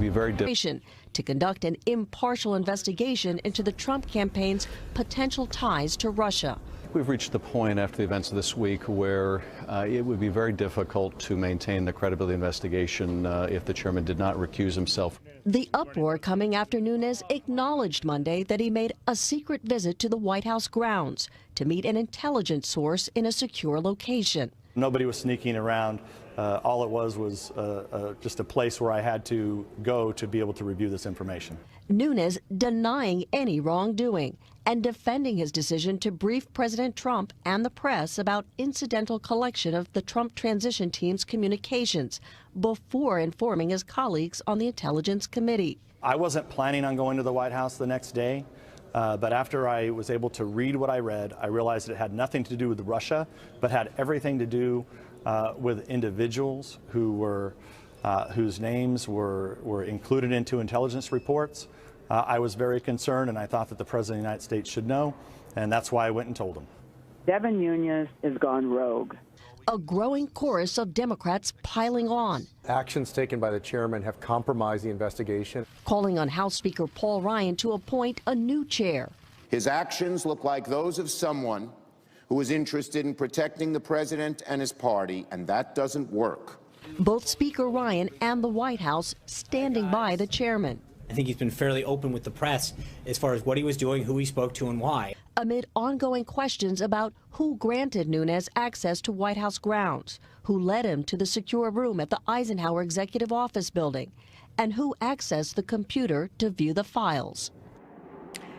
be very difficult to conduct an impartial investigation into the Trump campaign's potential ties to Russia. We've reached the point after the events of this week where it would be very difficult to maintain the credibility of the investigation if the chairman did not recuse himself. The uproar coming after Nunes acknowledged Monday that he made a secret visit to the White House grounds to meet an intelligence source in a secure location. Nobody was sneaking around. All it was just a place where I had to go to be able to review this information. Nunes denying any wrongdoing and defending his decision to brief President Trump and the press about incidental collection of the Trump transition team's communications before informing his colleagues on the Intelligence Committee. I wasn't planning on going to the White House the next day, but after I was able to read what I read, I realized it had nothing to do with Russia, but had everything to do with individuals who were, whose names were included into intelligence reports. I was very concerned, and I thought that the President of the United States should know, and that's why I went and told him. Devin Nunes has gone rogue. A growing chorus of Democrats piling on. Actions taken by the chairman have compromised the investigation. Calling on House Speaker Paul Ryan to appoint a new chair. His actions look like those of someone who is interested in protecting the president and his party, and that doesn't work. Both Speaker Ryan and the White House standing by the chairman. I think he's been fairly open with the press as far as what he was doing, who he spoke to, and why. Amid ongoing questions about who granted Nunes access to White House grounds, who led him to the secure room at the Eisenhower Executive Office building, and who accessed the computer to view the files.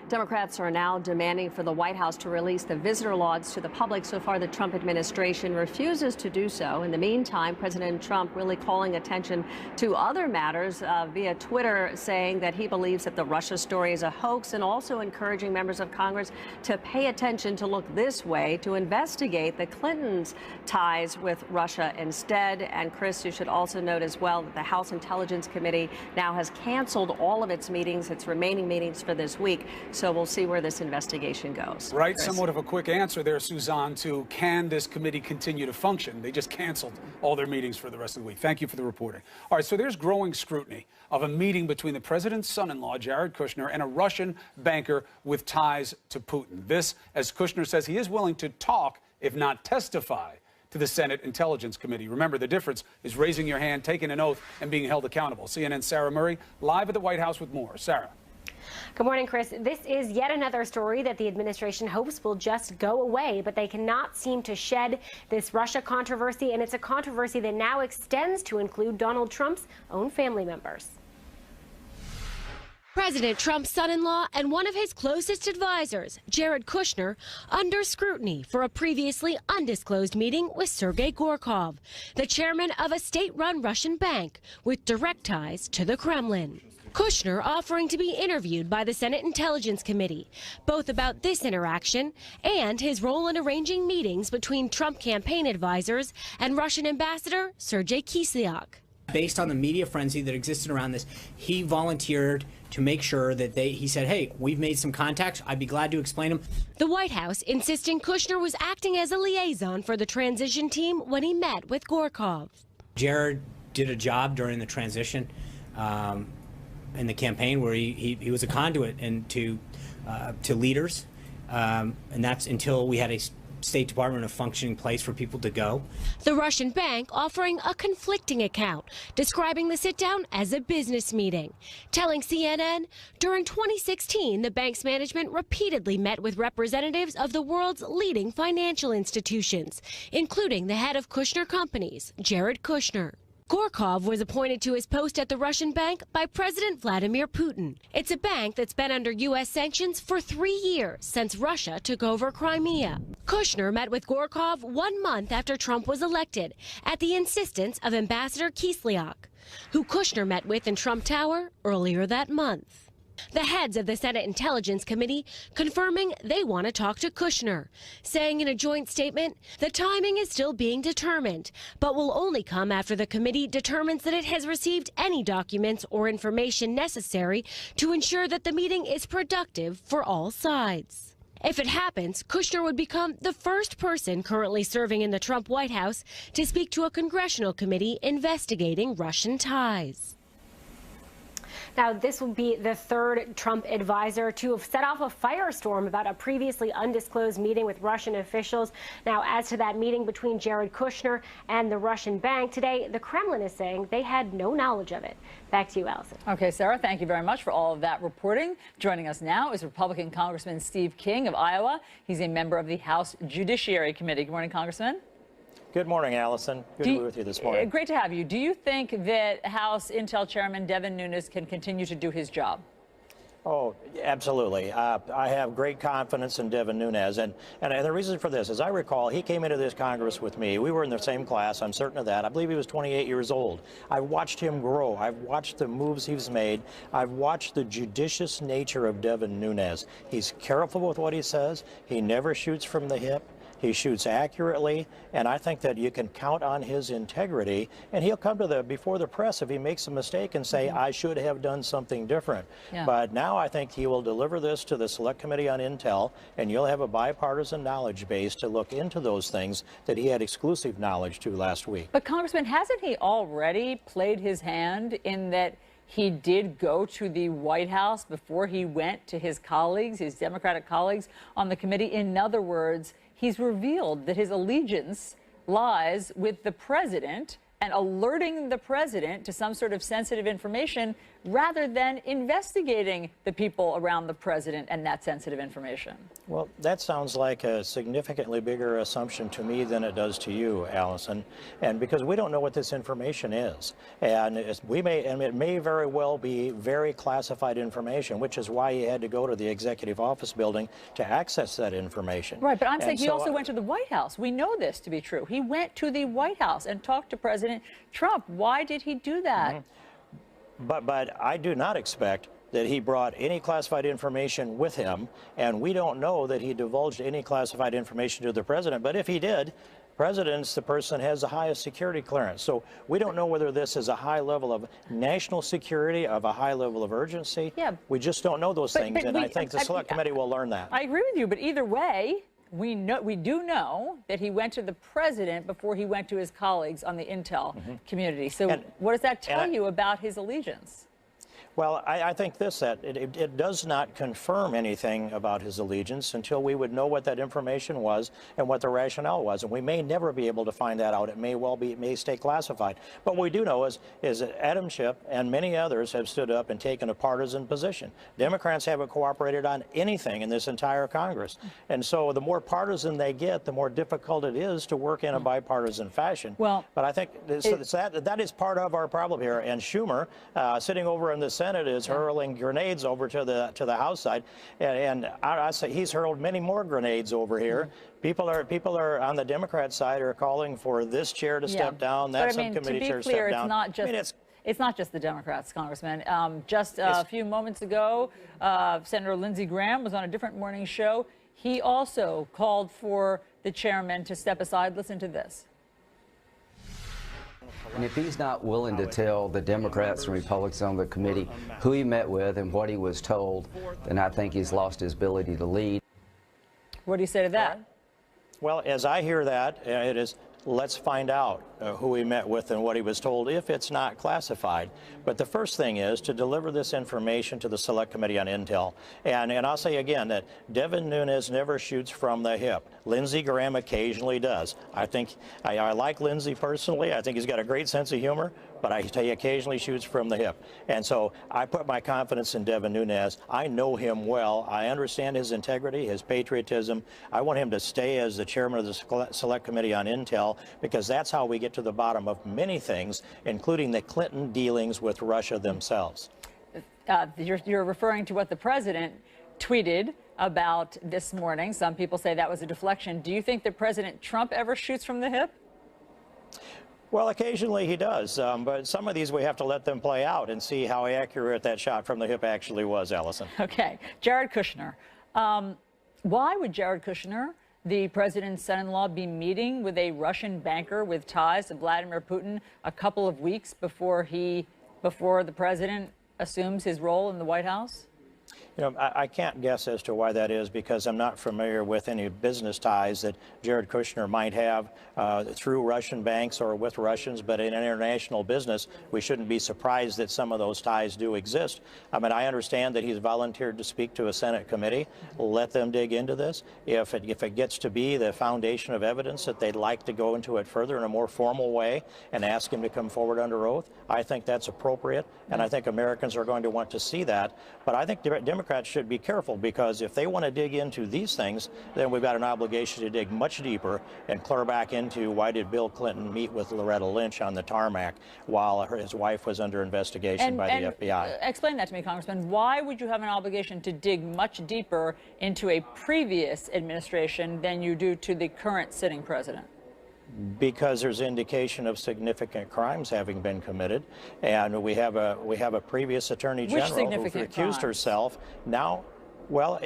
Democrats are now demanding for the White House to release the visitor logs to the public. So far, the Trump administration refuses to do so. In the meantime, President Trump really calling attention to other matters via Twitter, saying that he believes that the Russia story is a hoax, and also encouraging members of Congress to pay attention, to look this way, to investigate the Clintons' ties with Russia instead. And Chris, you should also note as well that the House Intelligence Committee now has canceled all of its meetings, its remaining meetings for this week. So we'll see where this investigation goes. Right, somewhat of a quick answer there, Suzanne, to can this committee continue to function? They just canceled all their meetings for the rest of the week. Thank you for the reporting. All right, so there's growing scrutiny of a meeting between the president's son-in-law, Jared Kushner, and a Russian banker with ties to Putin. This, as Kushner says, he is willing to talk, if not testify, to the Senate Intelligence Committee. Remember, the difference is raising your hand, taking an oath, and being held accountable. CNN's Sarah Murray, live at the White House with more. Sarah. Good morning, Chris. This is yet another story that the administration hopes will just go away, but they cannot seem to shed this Russia controversy, and it's a controversy that now extends to include Donald Trump's own family members. President Trump's son-in-law and one of his closest advisors, Jared Kushner, under scrutiny for a previously undisclosed meeting with Sergei Gorkov, the chairman of a state-run Russian bank with direct ties to the Kremlin. Kushner offering to be interviewed by the Senate Intelligence Committee, both about this interaction and his role in arranging meetings between Trump campaign advisors and Russian Ambassador Sergei Kislyak. Based on the media frenzy that existed around this, he volunteered to make sure that he said, hey, we've made some contacts. I'd be glad to explain them. The White House insisting Kushner was acting as a liaison for the transition team when he met with Gorkov. Jared did a job during the transition in the campaign where he was a conduit to leaders, and that's until we had a State Department, a functioning place for people to go. The Russian bank offering a conflicting account, describing the sit-down as a business meeting, telling CNN during 2016 the bank's management repeatedly met with representatives of the world's leading financial institutions, including the head of Kushner Companies, Jared Kushner. Gorkov was appointed to his post at the Russian bank by President Vladimir Putin. It's a bank that's been under U.S. sanctions for 3 years since Russia took over Crimea. Kushner met with Gorkov 1 month after Trump was elected at the insistence of Ambassador Kislyak, who Kushner met with in Trump Tower earlier that month. The heads of the Senate Intelligence Committee confirming they want to talk to Kushner, saying in a joint statement, the timing is still being determined, but will only come after the committee determines that it has received any documents or information necessary to ensure that the meeting is productive for all sides. If it happens, Kushner would become the first person currently serving in the Trump White House to speak to a congressional committee investigating Russian ties. Now, this will be the third Trump advisor to have set off a firestorm about a previously undisclosed meeting with Russian officials. Now, as to that meeting between Jared Kushner and the Russian bank, today the Kremlin is saying they had no knowledge of it. Back to you, Allison. Okay, Sarah, thank you very much for all of that reporting. Joining us now is Republican Congressman Steve King of Iowa. He's a member of the House Judiciary Committee. Good morning, Congressman. Good morning, Allison. Good to be with you this morning. Great to have you. Do you think that House Intel Chairman Devin Nunes can continue to do his job? Oh, absolutely. I have great confidence in Devin Nunes. And the reason for this, as I recall, he came into this Congress with me. We were in the same class. I'm certain of that. I believe he was 28 years old. I watched him grow. I've watched the moves he's made. I've watched the judicious nature of Devin Nunes. He's careful with what he says. He never shoots from the hip. He shoots accurately, and I think that you can count on his integrity, and he'll come to before the press if he makes a mistake and say, I should have done something different. Yeah. But now I think he will deliver this to the Select Committee on Intel, and you'll have a bipartisan knowledge base to look into those things that he had exclusive knowledge to last week. But Congressman, hasn't he already played his hand in that he did go to the White House before he went to his colleagues, his Democratic colleagues on the committee? In other words, he's revealed that his allegiance lies with the president and alerting the president to some sort of sensitive information rather than investigating the people around the president and that sensitive information. Well, that sounds like a significantly bigger assumption to me than it does to you, Allison. And because we don't know what this information is. And it may very well be very classified information, which is why he had to go to the executive office building to access that information. Right, but I'm saying he also went to the White House. We know this to be true. He went to the White House and talked to President Trump. Why did he do that? Mm-hmm. But I do not expect that he brought any classified information with him, and we don't know that he divulged any classified information to the president. But if he did, the president's the person that has the highest security clearance. So we don't know whether this is a high level of national security, of a high level of urgency. Yeah. We just don't know those things, and I think the Select Committee will learn that. I agree with you, but either way, we do know that he went to the president before he went to his colleagues on the Intel community. So what does that tell you about his allegiance? Well, I think that it does not confirm anything about his allegiance until we would know what that information was and what the rationale was. And we may never be able to find that out. It may stay classified. But what we do know is that Adam Schiff and many others have stood up and taken a partisan position. Democrats haven't cooperated on anything in this entire Congress. And so the more partisan they get, the more difficult it is to work in a bipartisan fashion. Well, but I think that is part of our problem here. And Schumer, sitting over in the Senate, is hurling grenades over to the House side, and I say he's hurled many more grenades over here. People are on the Democrat side are calling for this chair to step down, that subcommittee chair to step down. It's not just the Democrats, Congressman. Just a few moments ago, Senator Lindsey Graham was on a different morning show. He also called for the chairman to step aside. Listen to this. And if he's not willing to tell the Democrats and Republicans on the committee who he met with and what he was told, then I think he's lost his ability to lead. What do you say to that? Well, as I hear that, it is, let's find out who he met with and what he was told if it's not classified. But the first thing is to deliver this information to the Select Committee on Intel. And I'll say again that Devin Nunes never shoots from the hip. Lindsey Graham occasionally does. I think I like Lindsey personally. I think he's got a great sense of humor, but he occasionally shoots from the hip. And so I put my confidence in Devin Nunes. I know him well. I understand his integrity, his patriotism. I want him to stay as the chairman of the Select Committee on Intel, because that's how we get to the bottom of many things, including the Clinton dealings with Russia themselves. You're referring to what the president tweeted about this morning. Some people say that was a deflection. Do you think that President Trump ever shoots from the hip? Well, occasionally he does, but some of these we have to let them play out and see how accurate that shot from the hip actually was, Allison. Okay. Jared Kushner. Why would Jared Kushner, the president's son-in-law, be meeting with a Russian banker with ties to Vladimir Putin a couple of weeks before the president assumes his role in the White House? You know, I can't guess as to why that is because I'm not familiar with any business ties that Jared Kushner might have through Russian banks or with Russians, but in international business, we shouldn't be surprised that some of those ties do exist. I mean, I understand that he's volunteered to speak to a Senate committee. Let them dig into this. If it gets to be the foundation of evidence that they'd like to go into it further in a more formal way and ask him to come forward under oath, I think that's appropriate, and I think Americans are going to want to see that. But I think Democrats should be careful because if they want to dig into these things, then we've got an obligation to dig much deeper and clear back into why did Bill Clinton meet with Loretta Lynch on the tarmac while his wife was under investigation by the FBI. Explain that to me, Congressman. Why would you have an obligation to dig much deeper into a previous administration than you do to the current sitting president? Because there's indication of significant crimes having been committed, and we have a previous attorney general who recused herself. Now, well,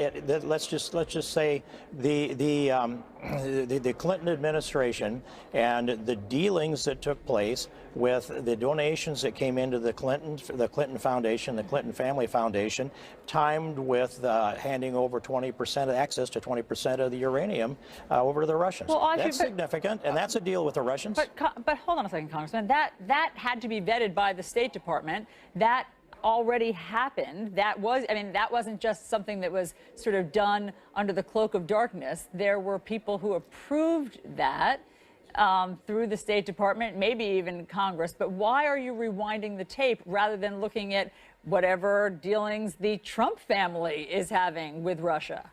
let's just say the Clinton administration and the dealings that took place with the donations that came into the Clinton Foundation, the Clinton Family Foundation, timed with handing over 20% access to 20% of the uranium over to the Russians. Well, that's significant, and that's a deal with the Russians. But hold on a second, Congressman. That had to be vetted by the State Department. That already happened. That wasn't just something that was sort of done under the cloak of darkness. There were people who approved that through the State Department, maybe even Congress. But why are you rewinding the tape rather than looking at whatever dealings the Trump family is having with Russia?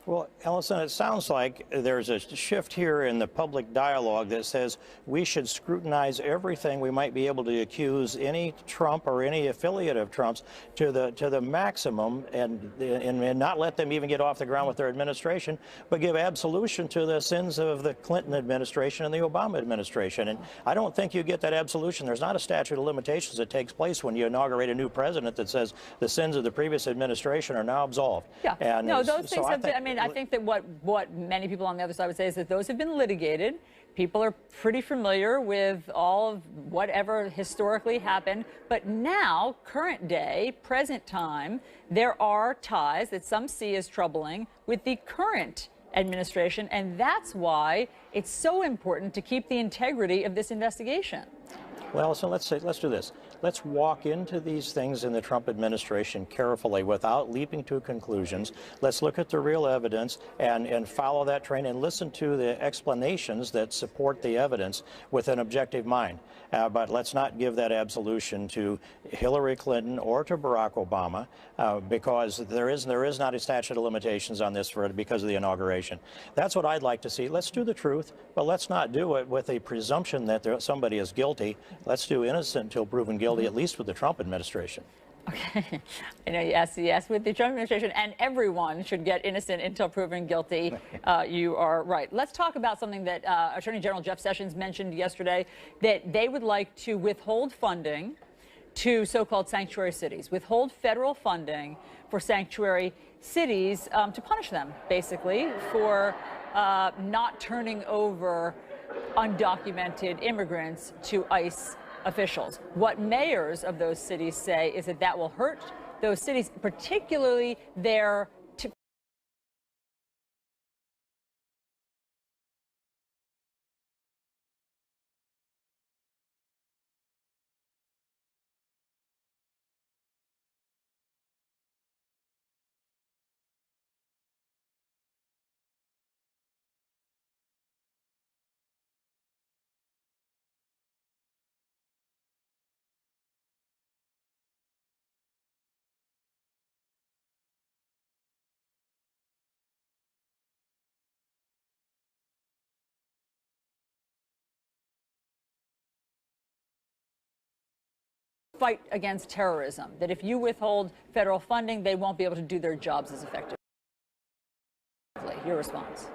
Well, Ellison, it sounds like there's a shift here in the public dialogue that says we should scrutinize everything we might be able to accuse any Trump or any affiliate of Trump's to the maximum and not let them even get off the ground with their administration, but give absolution to the sins of the Clinton administration and the Obama administration. And I don't think you get that absolution. There's not a statute of limitations that takes place when you inaugurate a new president that says the sins of the previous administration are now absolved. Yeah. And no, those things have been, I think that what many people on the other side would say is that those have been litigated. People are pretty familiar with all of whatever historically happened. But now, current day, present time, there are ties that some see as troubling with the current administration. And that's why it's so important to keep the integrity of this investigation. Well, so let's do this. Let's walk into these things in the Trump administration carefully without leaping to conclusions. Let's look at the real evidence and follow that train and listen to the explanations that support the evidence with an objective mind. But let's not give that absolution to Hillary Clinton or to Barack Obama because there is not a statute of limitations on this because of the inauguration. That's what I'd like to see. Let's do the truth, but let's not do it with a presumption that somebody is guilty. Let's do innocent until proven guilty, at least with the Trump administration. Okay. Yes, with the Trump administration, and everyone should get innocent until proven guilty. You are right. Let's talk about something that Attorney General Jeff Sessions mentioned yesterday, that they would like to withhold funding to so-called sanctuary cities, withhold federal funding for sanctuary cities to punish them, basically, for not turning over undocumented immigrants to ICE officials. What mayors of those cities say is that that will hurt those cities, particularly their fight against terrorism, that if you withhold federal funding, they won't be able to do their jobs as effectively. Your response?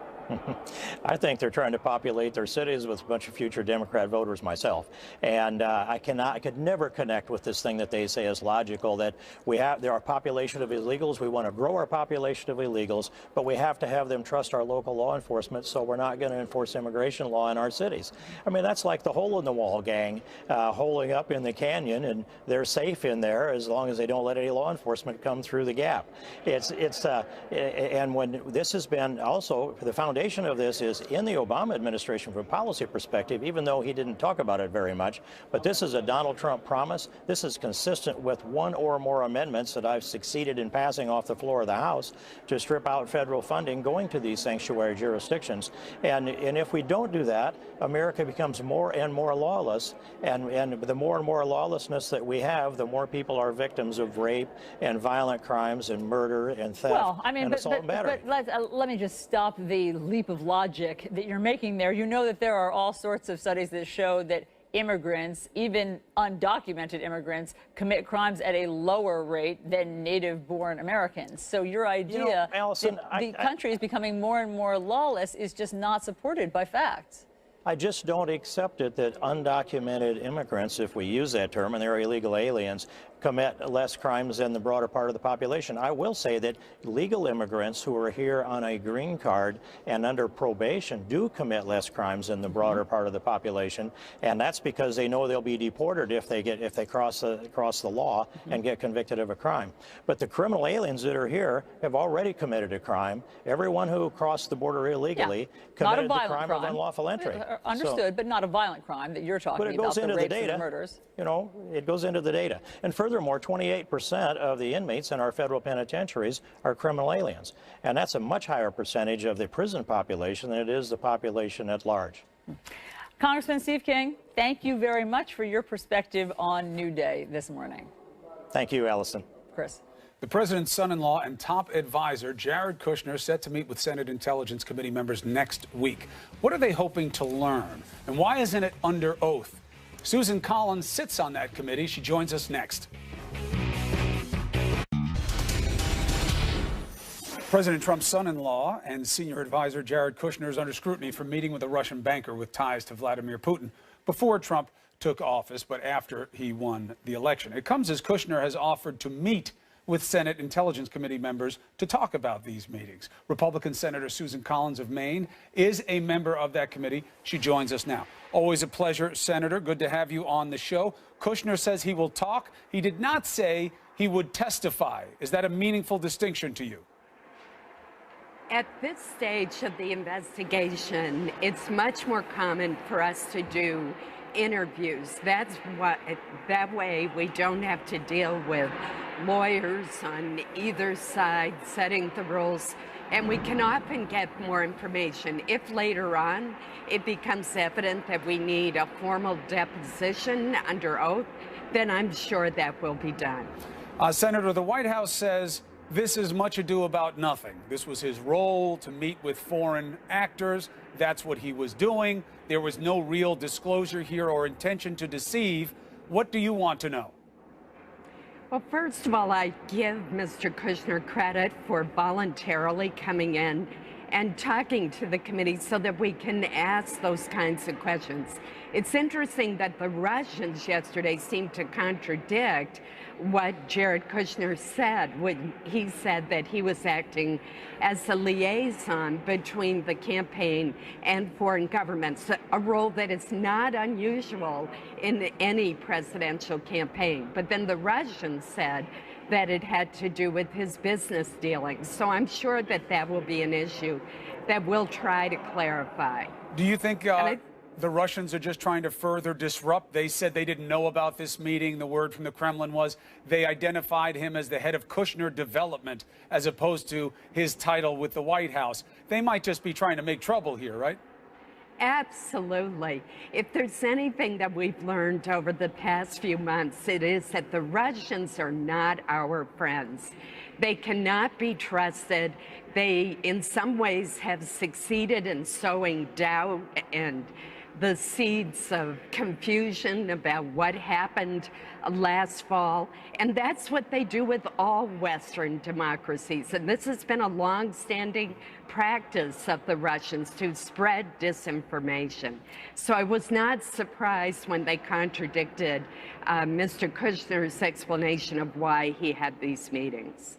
I think they're trying to populate their cities with a bunch of future Democrat voters myself. And I could never connect with this thing that they say is logical, that there are a population of illegals. We want to grow our population of illegals, but we have to have them trust our local law enforcement, so we're not going to enforce immigration law in our cities. I mean, that's like the hole-in-the-wall gang holing up in the canyon, and they're safe in there as long as they don't let any law enforcement come through the gap. And when this has been also, the foundation of this is in the Obama administration from a policy perspective, even though he didn't talk about it very much. But this is a Donald Trump promise. This is consistent with one or more amendments that I've succeeded in passing off the floor of the House to strip out federal funding going to these sanctuary jurisdictions. And if we don't do that, America becomes more and more lawless. And the more and more lawlessness that we have, the more people are victims of rape and violent crimes and murder and theft and assault and battery. But let me just stop the leap of logic that you're making there. You know that there are all sorts of studies that show that immigrants, even undocumented immigrants, commit crimes at a lower rate than native-born Americans. So your idea Allison, that the country is becoming more and more lawless is just not supported by facts. I just don't accept it that undocumented immigrants, if we use that term, and they're illegal aliens, commit less crimes than the broader part of the population. I will say that legal immigrants who are here on a green card and under probation do commit less crimes than the broader part of the population, and that's because they know they'll be deported if they cross the law and get convicted of a crime. But the criminal aliens that are here have already committed a crime. Everyone who crossed the border illegally committed the crime of unlawful entry. Understood, but not a violent crime that you're talking about, the rapes and the murders. You know, it goes into the data. And furthermore, 28% of the inmates in our federal penitentiaries are criminal aliens. And that's a much higher percentage of the prison population than it is the population at large. Congressman Steve King, thank you very much for your perspective on New Day this morning. Thank you, Allison. Chris. The president's son-in-law and top advisor, Jared Kushner, is set to meet with Senate Intelligence Committee members next week. What are they hoping to learn? And why isn't it under oath? Susan Collins sits on that committee. She joins us next. President Trump's son-in-law and senior advisor Jared Kushner is under scrutiny for meeting with a Russian banker with ties to Vladimir Putin before Trump took office, but after he won the election. It comes as Kushner has offered to meet with Senate Intelligence Committee members to talk about these meetings. Republican Senator Susan Collins of Maine is a member of that committee. She joins us now. Always a pleasure, Senator. Good to have you on the show. Kushner says he will talk. He did not say he would testify. Is that a meaningful distinction to you? At this stage of the investigation, it's much more common for us to do interviews. That way we don't have to deal with lawyers on either side setting the rules, and we can often get more information. If later on it becomes evident that we need a formal deposition under oath, then I'm sure that will be done. Senator, the White House says this is much ado about nothing. This was his role to meet with foreign actors. That's what he was doing. There was no real disclosure here or intention to deceive. What do you want to know? Well, first of all, I give Mr. Kushner credit for voluntarily coming in and talking to the committee so that we can ask those kinds of questions. It's interesting that the Russians yesterday seemed to contradict what Jared Kushner said when he said that he was acting as a liaison between the campaign and foreign governments, a role that is not unusual in any presidential campaign. But then the Russians said that it had to do with his business dealings. So I'm sure that that will be an issue that we'll try to clarify. Do you think the Russians are just trying to further disrupt? They said they didn't know about this meeting. The word from the Kremlin was they identified him as the head of Kushner Development as opposed to his title with the White House. They might just be trying to make trouble here, right? Absolutely. If there's anything that we've learned over the past few months, it is that the Russians are not our friends. They cannot be trusted. They, in some ways, have succeeded in sowing doubt and the seeds of confusion about what happened last fall. And that's what they do with all Western democracies. And this has been a long-standing practice of the Russians to spread disinformation. So I was not surprised when they contradicted Mr. Kushner's explanation of why he had these meetings.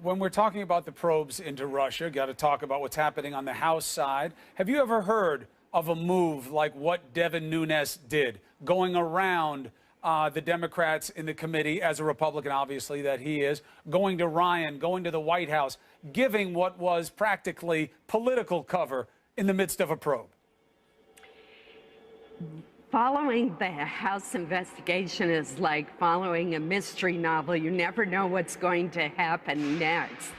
When we're talking about the probes into Russia, got to talk about what's happening on the House side. Have you ever heard of a move like what Devin Nunes did, going around the Democrats in the committee, as a Republican, obviously, that he is, going to Ryan, going to the White House, giving what was practically political cover in the midst of a probe? Following the House investigation is like following a mystery novel. You never know what's going to happen next.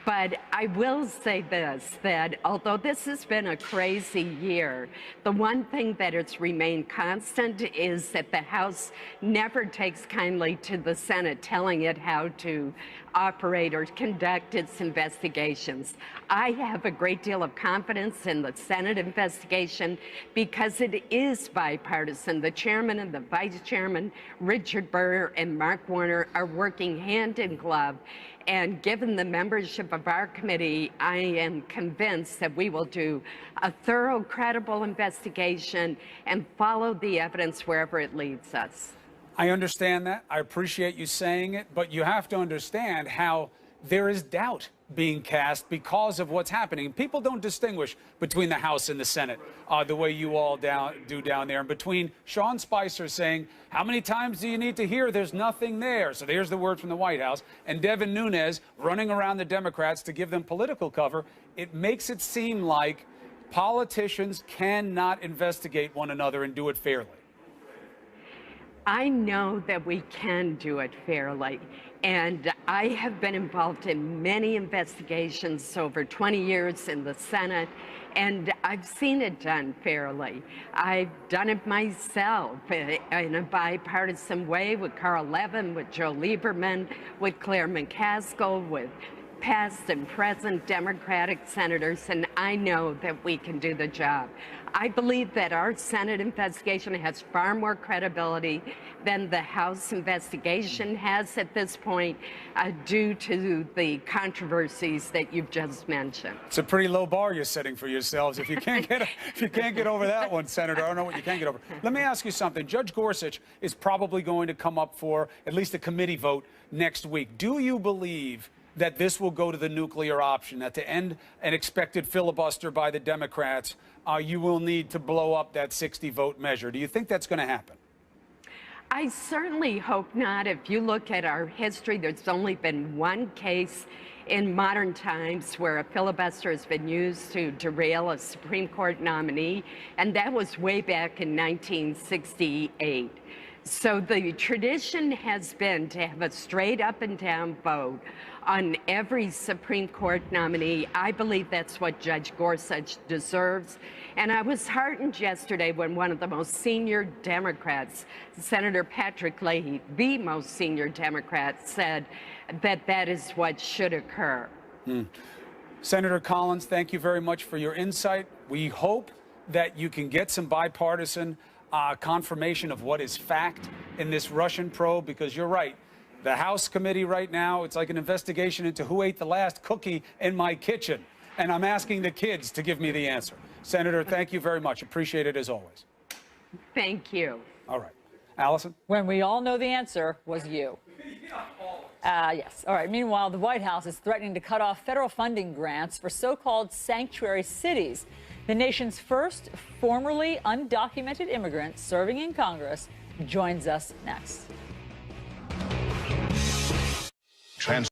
But I will say this, that although this has been a crazy year, the one thing that has remained constant is that the House never takes kindly to the Senate telling it how to operate or conduct its investigations. I have a great deal of confidence in the Senate investigation because it is bipartisan. The chairman and the vice chairman, Richard Burr and Mark Warner, are working hand in glove. And given the membership of our committee, I am convinced that we will do a thorough, credible investigation and follow the evidence wherever it leads us. I understand that. I appreciate you saying it, but you have to understand how there is doubt being cast because of what's happening. People don't distinguish between the House and the Senate the way you all do down there. And between Sean Spicer saying, how many times do you need to hear there's nothing there? So there's the word from the White House. And Devin Nunes running around the Democrats to give them political cover. It makes it seem like politicians cannot investigate one another and do it fairly. I know that we can do it fairly. And I have been involved in many investigations over 20 years in the Senate, and I've seen it done fairly. I've done it myself in a bipartisan way with Carl Levin, with Joe Lieberman, with Claire McCaskill, with past and present Democratic senators, and I know that we can do the job. I believe that our Senate investigation has far more credibility than the House investigation has at this point due to the controversies that you've just mentioned. It's a pretty low bar you're setting for yourselves. If you can't get over that one, Senator, I don't know what you can't get over. Let me ask you something. Judge Gorsuch is probably going to come up for at least a committee vote next week. Do you believe that this will go to the nuclear option, that to end an expected filibuster by the Democrats, you will need to blow up that 60-vote measure? Do you think that's going to happen? I certainly hope not. If you look at our history, there's only been one case in modern times where a filibuster has been used to derail a Supreme Court nominee, and that was way back in 1968. So the tradition has been to have a straight up and down vote on every Supreme Court nominee. I believe that's what Judge Gorsuch deserves. And I was heartened yesterday when one of the most senior Democrats, Senator Patrick Leahy, the most senior Democrat, said that that is what should occur. Senator Collins, thank you very much for your insight. We hope that you can get some bipartisan confirmation of what is fact in this Russian probe, because you're right. The House committee right now, it's like an investigation into who ate the last cookie in my kitchen. And I'm asking the kids to give me the answer. Senator, thank you very much. Appreciate it as always. Thank you. All right. Allison? When we all know the answer was you. Yes. All right. Meanwhile, the White House is threatening to cut off federal funding grants for so-called sanctuary cities. The nation's first formerly undocumented immigrant serving in Congress joins us next.